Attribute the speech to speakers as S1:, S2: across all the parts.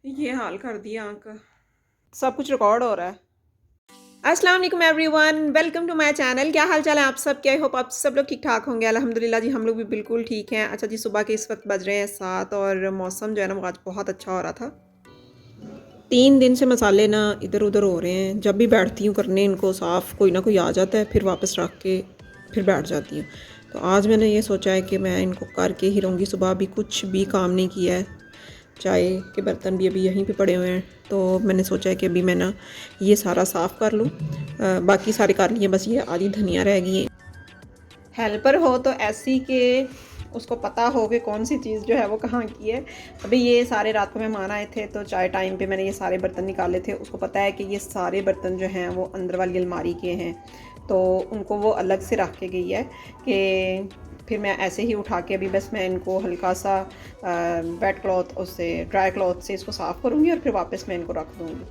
S1: ये हाल कर दिया आँख का। सब कुछ रिकॉर्ड हो रहा है। अस्सलाम वालेकुम everyone, welcome to my channel. क्या हाल चाल है आप सब के? आई होप आप सब लोग ठीक ठाक होंगे। अल्हम्दुलिल्लाह जी, हम लोग भी बिल्कुल ठीक हैं। अच्छा जी, सुबह के इस वक्त बज रहे हैं 7 और मौसम जो है ना वो आज बहुत अच्छा हो रहा था। 3 दिन से मसाले ना इधर उधर हो रहे हैं। जब भी बैठती हूँ करने इनको साफ़, कोई ना कोई आ जाता है, फिर वापस रख के फिर बैठ जाती हूँ। तो आज मैंने ये सोचा है कि मैं इनको करके ही रहूँगी। सुबह भी कुछ भी काम नहीं किया है, चाय के बर्तन भी अभी यहीं पे पड़े हुए हैं। तो मैंने सोचा है कि अभी मैं ना ये सारा साफ़ कर लूँ। बाकी सारे कर लिए, बस ये आधी धनिया रह गई है। हेल्पर हो तो ऐसी के उसको पता हो कि कौन सी चीज़ जो है वो कहाँ की है। अभी ये सारे रात को मेहमान आए थे तो चाय टाइम पे मैंने ये सारे बर्तन निकाले थे। उसको पता है कि ये सारे बर्तन जो हैं वो अंदर वाली अलमारी के हैं, तो उनको वो अलग से रख के गई है कि फिर मैं ऐसे ही उठा के अभी बस मैं इनको हल्का सा वेट क्लॉथ उससे ड्राई क्लॉथ से इसको साफ़ करूँगी और फिर वापस मैं इनको रख दूँगी।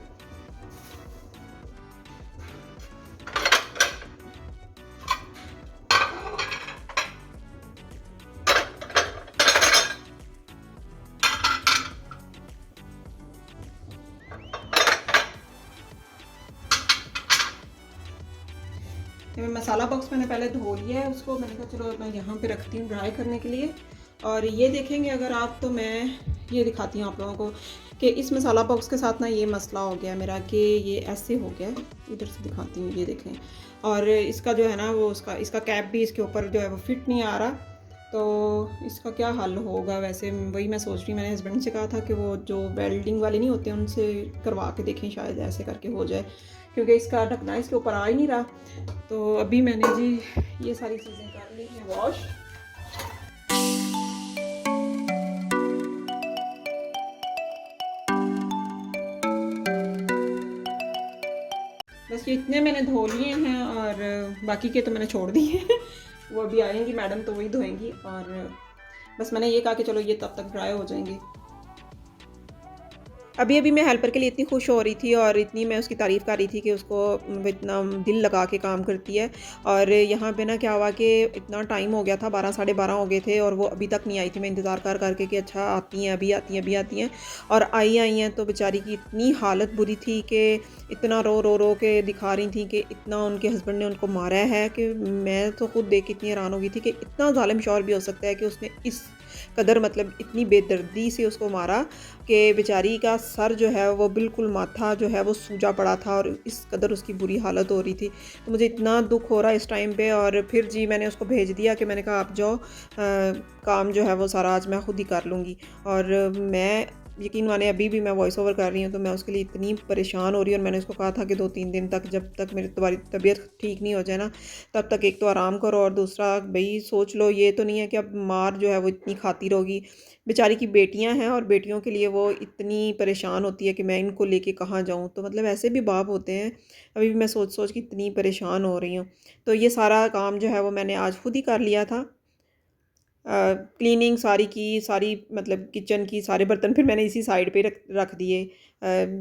S1: ये मसाला बॉक्स मैंने पहले धो लिया है, उसको मैंने कहा चलो मैं यहाँ पे रखती हूँ ड्राई करने के लिए। और ये देखेंगे अगर आप, तो मैं ये दिखाती हूँ आप लोगों को कि इस मसाला बॉक्स के साथ ना ये मसला हो गया मेरा कि ये ऐसे हो गया। इधर से दिखाती हूँ, ये देखें। और इसका जो है ना वो इसका कैप भी इसके ऊपर जो है वो फिट नहीं आ रहा। तो इसका क्या हल होगा? वैसे वही मैं सोच रही हूँ, मैंने हस्बैंड से कहा था कि वो जो वेल्डिंग वाले नहीं होते उनसे करवा के देखें, शायद ऐसे करके हो जाए, क्योंकि इसका ढकना इसके ऊपर आ ही नहीं रहा। तो अभी मैंने जी ये सारी चीज़ें कर ली हैं वॉश। बस ये इतने मैंने धो लिए हैं और बाकी के तो मैंने छोड़ दिए हैं। वो अभी आएंगी मैडम तो वही धोएंगी। और बस मैंने ये कहा कि चलो ये तब तक ड्राई हो जाएंगे। अभी अभी मैं हेल्पर के लिए इतनी खुश हो रही थी और इतनी मैं उसकी तारीफ़ कर रही थी कि उसको इतना दिल लगा के काम करती है। और यहाँ पे ना क्या हुआ कि इतना टाइम हो गया था, 12 साढ़े 12 हो गए थे और वो अभी तक नहीं आई थी। मैं इंतज़ार कर करके कि अच्छा आती हैं, अभी आती हैं, अभी आती हैं। और आई हैं तो बेचारी की इतनी हालत बुरी थी कि इतना रो रो रो के दिखा रही थी कि इतना उनके हस्बैंड ने उनको मारा है कि मैं तो खुद देख के इतनी हैरान हो गई थी कि इतना ज़ालिम शौहर भी हो सकता है कि उसने इस कदर मतलब इतनी बेदर्दी से उसको मारा कि बेचारी का सर जो है वो बिल्कुल, माथा जो है वो सूजा पड़ा था और इस कदर उसकी बुरी हालत हो रही थी। तो मुझे इतना दुख हो रहा है इस टाइम पे। और फिर जी मैंने उसको भेज दिया कि मैंने कहा आप जाओ, काम जो है वो सारा आज मैं खुद ही कर लूँगी। और मैं यकीन माने अभी भी मैं वॉइस ओवर कर रही हूँ तो मैं उसके लिए इतनी परेशान हो रही हूँ। और मैंने उसको कहा था कि 2-3 दिन तक, जब तक मेरी तुम्हारी तबीयत ठीक नहीं हो जाए ना, तब तक एक तो आराम करो और दूसरा भाई सोच लो, ये तो नहीं है कि अब मार जो है वो इतनी खाती रहोगी। बेचारी की बेटियां हैं और बेटियों के लिए वो इतनी परेशान होती है कि मैं इनको लेके कहाँ जाऊँ। तो मतलब ऐसे भी बाप होते हैं। अभी भी मैं सोच सोच के इतनी परेशान हो रही हूँ। तो ये सारा काम जो है वो मैंने आज खुद ही कर लिया था। क्लीनिंग सारी की, सारी मतलब किचन की सारे बर्तन फिर मैंने इसी साइड पे रख दिए।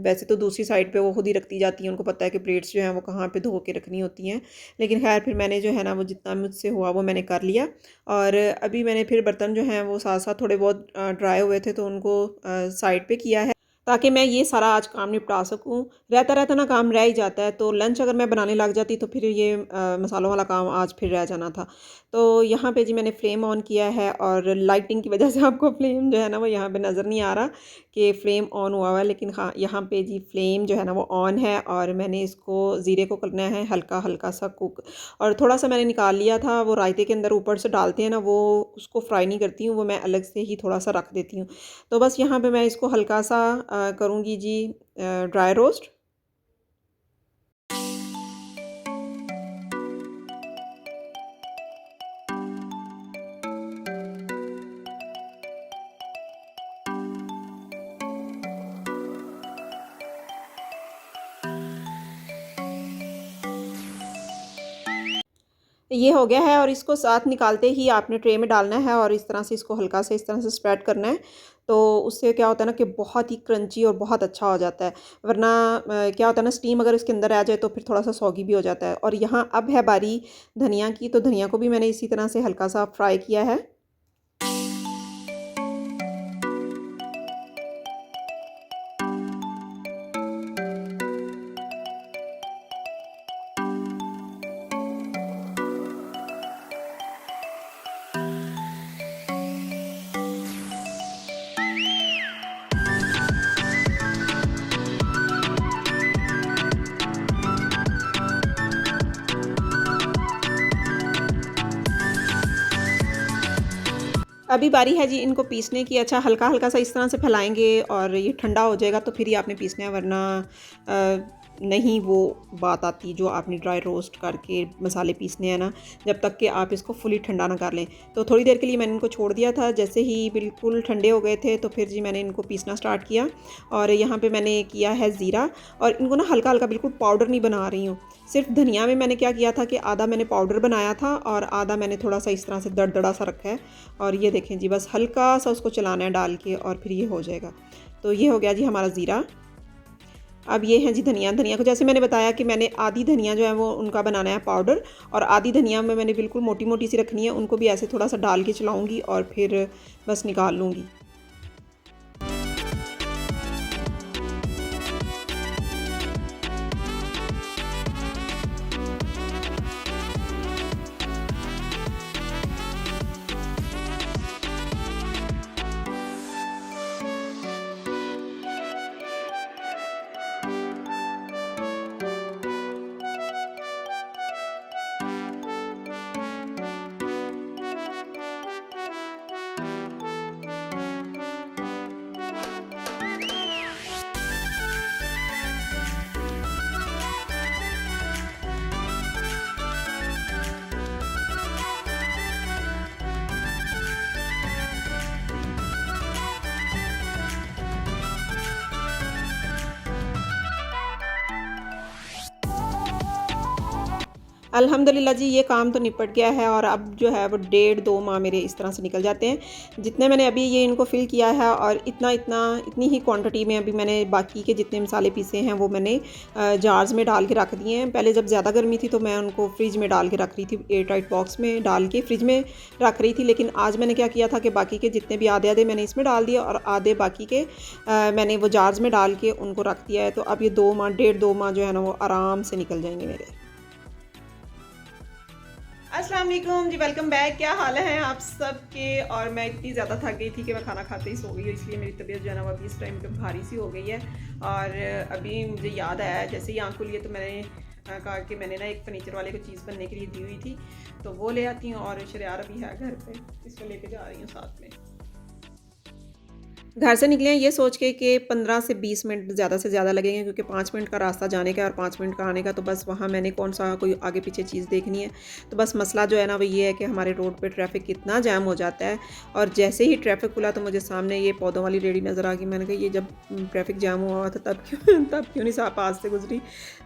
S1: वैसे तो दूसरी साइड पे वो खुद ही रखती जाती हैं, उनको पता है कि प्लेट्स जो हैं वो कहाँ पे धो के रखनी होती हैं। लेकिन खैर फिर मैंने जो है ना वो जितना मुझसे हुआ वो मैंने कर लिया। और अभी मैंने फिर बर्तन जो हैं वो साथ साथ थोड़े बहुत ड्राई हुए थे तो उनको साइड पे किया है, ताकि मैं ये सारा आज काम निपटा सकूं। रहता रहता ना काम रह ही जाता है, तो लंच अगर मैं बनाने लग जाती तो फिर ये मसालों वाला काम आज फिर रह जाना था। तो यहाँ पे जी मैंने फ्लेम ऑन किया है और लाइटिंग की वजह से आपको फ्लेम जो है ना वो यहाँ पे नज़र नहीं आ रहा कि फ्लेम ऑन हुआ हुआ है। लेकिन हाँ, यहाँ पे जी फ्लेम जो है ना वो ऑन है और मैंने इसको ज़ीरे को करना है हल्का हल्का सा कुक। और थोड़ा सा मैंने निकाल लिया था, वो रायते के अंदर ऊपर से डालते हैं ना, वो उसको फ्राई नहीं करती हूँ, वो मैं अलग से ही थोड़ा सा रख देती हूँ। तो बस यहाँ पे मैं इसको हल्का सा करूँगी जी ड्राई रोस्ट। ये हो गया है और इसको साथ निकालते ही आपने ट्रे में डालना है और इस तरह से इसको हल्का से इस तरह से स्प्रेड करना है। तो उससे क्या होता है ना कि बहुत ही क्रंची और बहुत अच्छा हो जाता है। वरना क्या होता है ना, स्टीम अगर इसके अंदर आ जाए तो फिर थोड़ा सा सॉगी भी हो जाता है। और यहाँ अब है बारी धनिया की, तो धनिया को भी मैंने इसी तरह से हल्का सा फ्राई किया है। अभी बारी है जी इनको पीसने की। अच्छा हल्का हल्का सा इस तरह से फैलाएंगे और ये ठंडा हो जाएगा तो फिर ही आपने पीसना है, वरना नहीं वो बात आती जो आपने ड्राई रोस्ट करके मसाले पीसने हैं ना, जब तक कि आप इसको फुली ठंडा ना कर लें। तो थोड़ी देर के लिए मैंने इनको छोड़ दिया था, जैसे ही बिल्कुल ठंडे हो गए थे तो फिर जी मैंने इनको पीसना स्टार्ट किया। और यहाँ पे मैंने किया है ज़ीरा, और इनको ना हल्का हल्का, बिल्कुल पाउडर नहीं बना रही हूँ। सिर्फ धनिया में मैंने क्या किया था कि आधा मैंने पाउडर बनाया था और आधा मैंने थोड़ा सा इस तरह से दरदरा सा रखा है। और ये देखें जी, बस हल्का सा उसको चलाना है डाल के और फिर ये हो जाएगा। तो ये हो गया जी हमारा ज़ीरा। अब ये है जी धनिया। धनिया को जैसे मैंने बताया कि मैंने आधी धनिया जो है वो उनका बनाना है पाउडर, और आधी धनिया में मैंने बिल्कुल मोटी मोटी सी रखनी है। उनको भी ऐसे थोड़ा सा डाल के चलाऊँगी और फिर बस निकाल लूँगी। अल्हम्दुलिल्लाह जी, ये काम तो निपट गया है और अब जो है वो 1.5-2 माह मेरे इस तरह से निकल जाते हैं। जितने मैंने अभी ये इनको फ़िल किया है, और इतनी ही क्वांटिटी में अभी मैंने बाकी के जितने मसाले पीसे हैं वो मैंने जार्स में डाल के रख दिए हैं। पहले जब ज़्यादा गर्मी थी तो मैं उनको फ्रिज में डाल के रख रही थी, एयर टाइट बॉक्स में डाल के फ्रिज में रख रही थी। लेकिन आज मैंने क्या किया था कि बाकी के जितने भी आधे आधे मैंने इसमें डाल दिया और आधे बाकी के मैंने वो जार्स में डाल के उनको रख दिया है। तो अब ये 1.5-2 माह जो है ना वो आराम से निकल जाएंगे मेरे। अस्सलाम वालेकुम जी, वेलकम बैक। क्या हाल है आप सबके? और मैं इतनी ज़्यादा थक गई थी कि मैं खाना खाते ही सो गई, इसलिए मेरी तबीयत जो है ना वो अभी इस टाइम पे भारी सी हो गई है। और अभी मुझे याद आया, जैसे ही आँख खुली है तो मैंने कहा कि मैंने ना एक फर्नीचर वाले को चीज़ बनने के लिए दी हुई थी, तो वो ले आती हूँ। और शरियार अभी है घर पे, इसको लेके जा रही हूँ साथ में। घर से निकले हैं ये सोच के कि 15 से 20 मिनट ज़्यादा से ज़्यादा लगेंगे, क्योंकि 5 मिनट का रास्ता जाने का और 5 मिनट का आने का। तो बस वहाँ मैंने कौन सा कोई आगे पीछे चीज़ देखनी है। तो बस मसला जो है ना वो ये है कि हमारे रोड पे ट्रैफिक कितना जाम हो जाता है। और जैसे ही ट्रैफिक खुला तो मुझे सामने ये पौधों वाली रेडी नज़र आ गई। मैंने कहा ये जब ट्रैफिक जाम हुआ था तब क्यों नहीं साहब पास से गुजरी।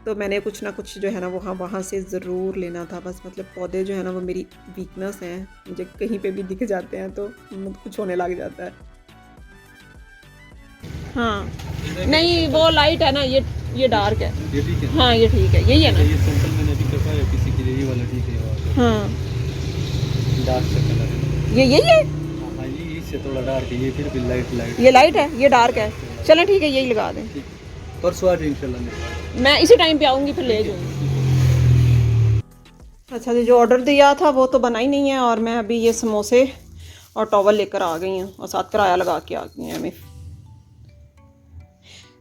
S1: तो मैंने कुछ ना कुछ जो है ना वहाँ से ज़रूर लेना था। बस मतलब पौधे जो है ना वो मेरी वीकनेस हैं, मुझे कहीं पर भी दिख जाते हैं तो कुछ होने लग जाता है। हाँ नहीं, वो लाइट है ना, ये डार्क है।
S2: ये ठीक है।
S1: हाँ ये ठीक है, यही है ना।
S2: ये सिंपल मैंने अभी करवाया है किसी के लिए, ये वाला ठीक है।
S1: हाँ
S2: डार्क सा कलर है।
S1: ये यही है।
S2: हाँ ये इससे थोड़ा डार्क है, ये फिर भी लाइट।
S1: ये लाइट है, ये डार्क है। चलो ठीक है, यही लगा दें।
S2: परसों आज इंशाल्लाह
S1: मैं इसी टाइम पे आऊँगी फिर ले जाऊँगी। अच्छा जी, जो ऑर्डर दिया था वो तो बना ही नहीं है, और मैं अभी ये समोसे और टॉवल लेकर आ गई हूँ और साथ किराया लगा के आ गई हैं मैं।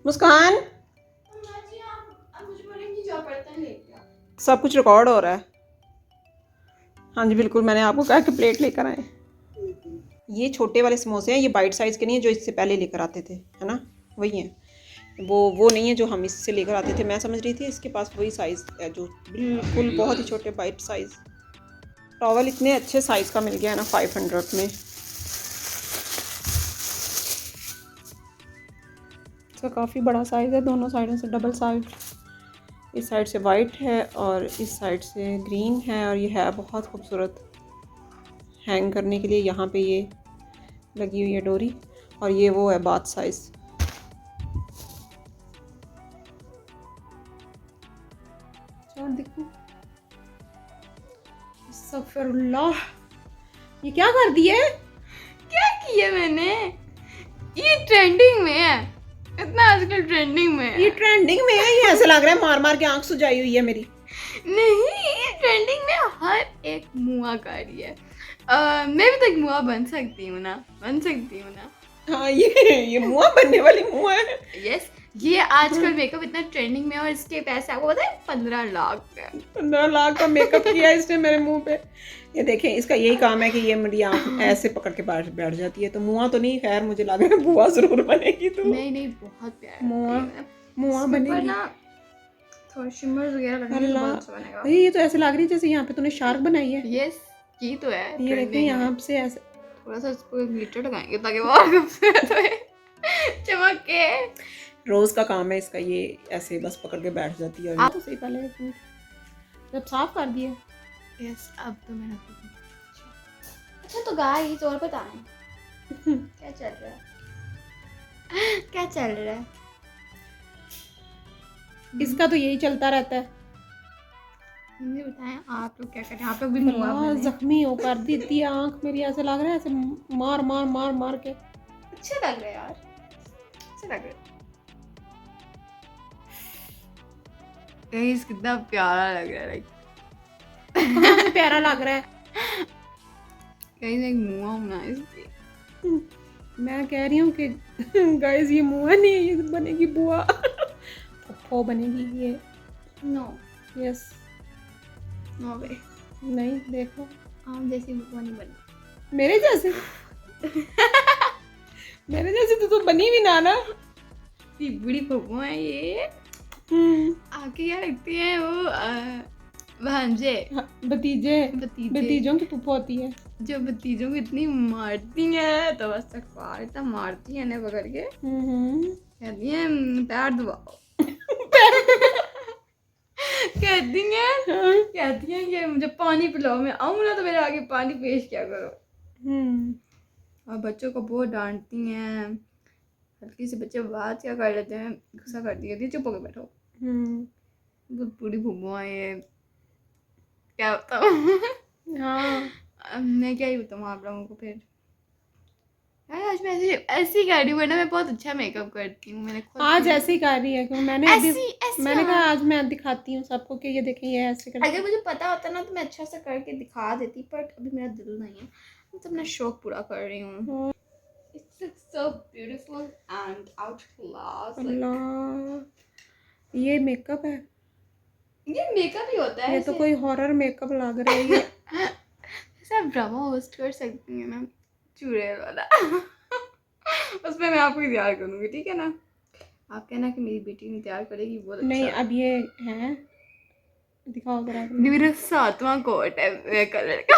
S1: मुस्कान, सब कुछ रिकॉर्ड हो रहा है। हाँ जी बिल्कुल, मैंने आपको कहा कि प्लेट लेकर आए। ये छोटे वाले समोसे हैं, ये बाइट साइज़ के नहीं है जो इससे पहले लेकर आते थे, है ना, वही हैं। वो नहीं है जो हम इससे लेकर आते थे। मैं समझ रही थी इसके पास वही साइज़ है जो बिल्कुल बहुत ही छोटे बाइट साइज़। टॉवल इतने अच्छे साइज़ का मिल गया है ना 500 में। इसका काफ़ी बड़ा साइज़ है, दोनों साइडों से डबल साइड। इस साइड से वाइट है और इस साइड से ग्रीन है, और ये है बहुत खूबसूरत हैंग करने के लिए। यहाँ पे ये लगी हुई है डोरी, और ये वो है बाथ साइज़। देखो अस्तगफिरुल्लाह, ये क्या कर दिए?
S3: क्या किया मैंने? ये ट्रेंडिंग में है, इतना आजकल ट्रेंडिंग में है।
S1: ये ट्रेंडिंग में है? ये ऐसा लग रहा है मार मार के आंख सुजाई हुई है मेरी।
S3: नहीं, ये ट्रेंडिंग में हर एक मुआ कर रही है। मैं भी तो एक मुआ बन सकती हूँ ना।
S1: हाँ ये मुआ बनने वाली मुआ है।
S3: यस, ये आजकल मेकअप इतना ट्रेंडिंग में है और इसके पैसे आपको पता है 15 लाख है।
S1: 15 लाख का मेकअप किया है इसने मेरे मुंह पे। ये देखें, इसका यही काम है कि ये मेरी आँख ऐसे पकड़ के बैठ बैठ जाती है। तो मुआ तो नहीं, खैर मुझे लग रहा है बुआ जरूर बनेगी तू।
S3: नहीं नहीं बहुत प्यारा
S1: मुआ मुआ
S3: इसके ऊपर
S1: बनेगी।
S3: ना थोड़ा शिमर वगैरह लगने तो
S1: अल्लाह,
S3: बहुत अच्छा बनेगा।
S1: अरे ये तो ऐसे लग रही है जैसे यहाँ पे तूने शार्क बनाई है।
S3: यस ये तो है
S1: ये देखें
S3: trending
S1: यहाँ
S3: में।
S1: से ऐसे।
S3: थोड़ा सा इसको ग्लिटर लगाएंगे ताकि वो और खूबसूरत होए चमक के।
S1: रोज का काम है इसका, ये ऐसे बस पकड़ के बैठ जाती है। और तो सही पहले जब साफ कर दिया।
S3: यस अब तो मैंने अच्छा तो गाइस और बताएं क्या चल रहा है क्या चल रहा है।
S1: इसका तो यही चलता रहता है।
S3: मुझे बताएं आप लोग क्या कर रहे हैं। आप लोग भी मुआ
S1: अल्लाह,
S3: बने।
S1: जख्मी हो कर देती है आंख मेरी। ऐसे लग रहा है ऐसे मार मार मार मार के।
S3: अच्छा लग रहा है यार अच्छा लग रहा है। गाइस कितना प्यारा लग रहा है लाइक
S1: कहाँ से प्यारा लग रहा है।
S3: गाइस एक मुआ होना इसकी।
S1: मैं कह रही हूँ कि गाइस ये मुआ नहीं, ये बनेगी बुआ। फुफ्फो बनेगी ये।
S3: No
S1: yes.
S3: नो वे
S1: नहीं देखो
S3: आप जैसी बुआ नहीं बनी।
S1: मेरे जैसे। मेरे जैसे तो बनी भी ना।
S3: ये बड़ी फुप्पो है ये। आके क्या लगती है वो भांजे
S1: हाँ, भतीजे
S3: भतीजे
S1: भतीजों की पुप्पो होती है।
S3: जो भतीजों को इतनी मारती है तो बस तक इतना मारती है ना पकड़ के कहती है पैर दबाओ कहती हैं कि मुझे पानी पिलाओ, मैं आऊँ ना तो मेरे आगे पानी पेश किया करो। और बच्चों को बहुत डांटती हैं। हल्की से बच्चे बात क्या कर लेते हैं, गुस्सा करती है चुप होके बैठो। बहुत बुरी भूमो है ये, क्या बताऊँ।
S1: हाँ
S3: अब मैं क्या ही बताऊँ आप लोगों को। फिर यार आज मैं ऐसी कर रही हूँ वरना मैं बहुत अच्छा मेकअप करती हूँ। मैंने खुद
S1: आज ऐसे ही कर रही है क्यों मैंने अभी
S3: ऐसी
S1: मैंने कहा आज मैं दिखाती हूँ सबको कि ये देखें ये ऐसे कर।
S3: अगर मुझे पता होता ना तो मैं अच्छा से करके दिखा देती, पर अभी मेरा दिल नहीं है। मैं तो अपना शौक पूरा कर रही हूँ। It's so beautiful and out class.
S1: अल्लाह, ये मेकअप है।
S3: ये मेकअप ही होता है।
S1: ये तो कोई हॉरर मेकअप लग रहा है ये।
S3: ऐसा ड्रामा होस्ट कर सकती हैं ना चूड़े वाला। उसमें मैं आपको तैयार करूँगी ठीक है ना। आप कहना कि मेरी बेटी ने तैयार करेगी बहुत अच्छा।
S1: नहीं अब ये है, दिखाओ जरा।
S3: मेरा 7वां कोट है कलर का।